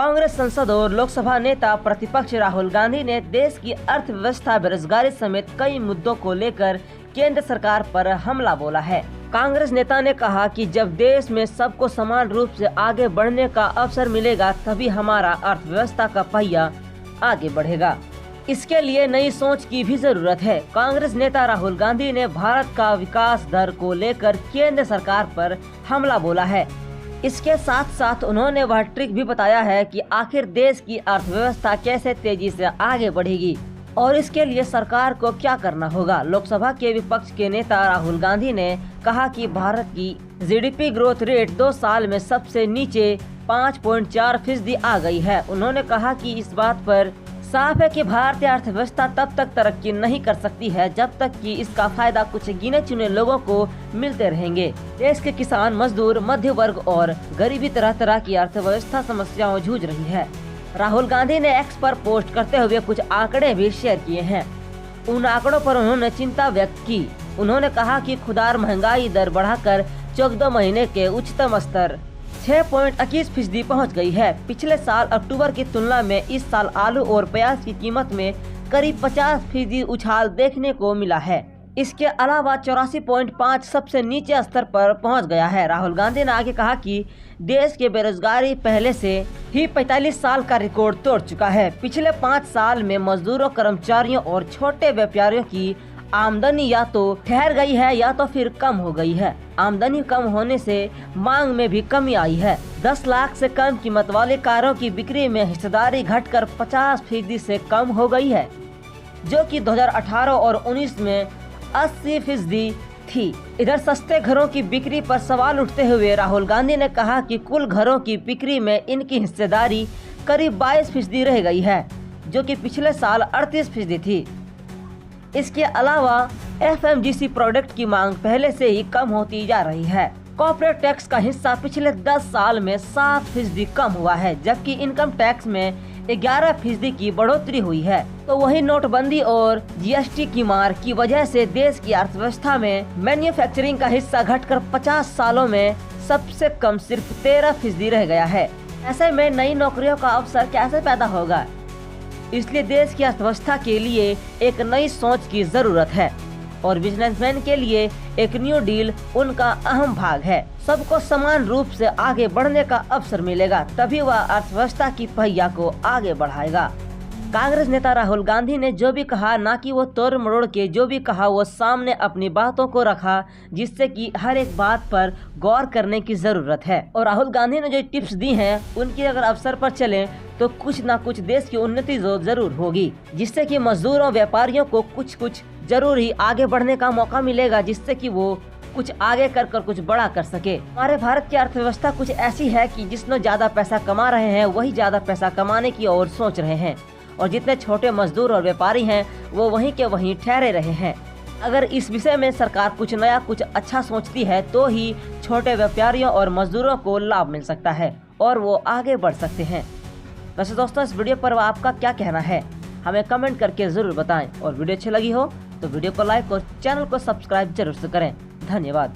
कांग्रेस संसद और लोकसभा नेता प्रतिपक्ष राहुल गांधी ने देश की अर्थव्यवस्था, बेरोजगारी समेत कई मुद्दों को लेकर केंद्र सरकार पर हमला बोला है। कांग्रेस नेता ने कहा कि जब देश में सबको समान रूप से आगे बढ़ने का अवसर मिलेगा तभी हमारा अर्थव्यवस्था का पहिया आगे बढ़ेगा। इसके लिए नई सोच की भी जरूरत है। कांग्रेस नेता राहुल गांधी ने भारत का विकास दर को लेकर केंद्र सरकार पर हमला बोला है। इसके साथ साथ उन्होंने वह ट्रिक भी बताया है कि आखिर देश की अर्थव्यवस्था कैसे तेजी से आगे बढ़ेगी और इसके लिए सरकार को क्या करना होगा। लोकसभा के विपक्ष के नेता राहुल गांधी ने कहा कि भारत की जीडीपी ग्रोथ रेट 2 साल में सबसे नीचे 5.4% आ गई है। उन्होंने कहा कि इस बात पर साफ है कि भारतीय अर्थव्यवस्था तब तक तरक्की नहीं कर सकती है जब तक कि इसका फायदा कुछ गिने चुने लोगों को मिलते रहेंगे। देश के किसान, मजदूर, मध्य वर्ग और गरीबी तरह तरह की अर्थव्यवस्था समस्याओं जूझ रही है। राहुल गांधी ने एक्स पर पोस्ट करते हुए कुछ आंकड़े भी शेयर किए हैं। उन आंकड़ों पर उन्होंने चिंता व्यक्त की। उन्होंने कहा कि खुदरा महंगाई दर बढ़ाकर 14 महीने के उच्चतम स्तर 6.21% पहुँच गई है। पिछले साल अक्टूबर की तुलना में इस साल आलू और प्याज की कीमत में करीब 50% उछाल देखने को मिला है। इसके अलावा 84.5 सबसे नीचे स्तर पर पहुंच गया है। राहुल गांधी ने आगे कहा कि देश की बेरोजगारी पहले से ही 45 साल का रिकॉर्ड तोड़ चुका है। पिछले 5 साल में मजदूरों, कर्मचारियों और छोटे व्यापारियों की आमदनी या तो ठहर गई है या तो फिर कम हो गई है। आमदनी कम होने से मांग में भी कमी आई है। 10 लाख से कम कीमत वाली कारों की बिक्री में हिस्सेदारी घटकर 50% से कम हो गई है, जो कि 2018 और 19 में 80% थी। इधर सस्ते घरों की बिक्री पर सवाल उठते हुए राहुल गांधी ने कहा कि कुल घरों की बिक्री में इनकी हिस्सेदारी करीब 22% रह गई है, जो कि पिछले साल 38% थी। इसके अलावा एफएमजीसी प्रोडक्ट की मांग पहले से ही कम होती जा रही है। कॉर्पोरेट टैक्स का हिस्सा पिछले 10 साल में 7% कम हुआ है, जबकि इनकम टैक्स में 11% की बढ़ोतरी हुई है। तो वही नोटबंदी और जीएसटी की मार की वजह से देश की अर्थव्यवस्था में मैन्युफैक्चरिंग का हिस्सा घटकर 50 सालों में सबसे कम सिर्फ 13% रह गया है। ऐसे में नई नौकरियों का अवसर कैसे पैदा होगा? इसलिए देश की अर्थव्यवस्था के लिए एक नई सोच की जरूरत है और बिजनेसमैन के लिए एक न्यू डील उनका अहम भाग है। सबको समान रूप से आगे बढ़ने का अवसर मिलेगा तभी वह अर्थव्यवस्था की पहिया को आगे बढ़ाएगा। कांग्रेस नेता राहुल गांधी ने जो भी कहा, ना कि वो तोड़ मरोड़ के जो भी कहा, वो सामने अपनी बातों को रखा, जिससे कि हर एक बात पर गौर करने की जरूरत है। और राहुल गांधी ने जो टिप्स दी हैं उनकी अगर अवसर पर चलें तो कुछ ना कुछ देश की उन्नति जरूर होगी, जिससे कि मजदूरों, व्यापारियों को कुछ जरूर ही आगे बढ़ने का मौका मिलेगा, जिससे कि वो कुछ आगे कर कुछ बड़ा कर सके। हमारे भारत की अर्थव्यवस्था कुछ ऐसी है कि जिसने ज्यादा पैसा कमा रहे हैं वही ज्यादा पैसा कमाने की ओर सोच रहे हैं और जितने छोटे मजदूर और व्यापारी हैं वो वहीं के वहीं ठहरे रहे हैं। अगर इस विषय में सरकार कुछ नया, कुछ अच्छा सोचती है तो ही छोटे व्यापारियों और मजदूरों को लाभ मिल सकता है और वो आगे बढ़ सकते हैं। वैसे दोस्तों, इस वीडियो पर आपका क्या कहना है हमें कमेंट करके जरूर बताएं और वीडियो अच्छी लगी हो तो वीडियो को लाइक और चैनल को सब्सक्राइब जरूर से करें। धन्यवाद।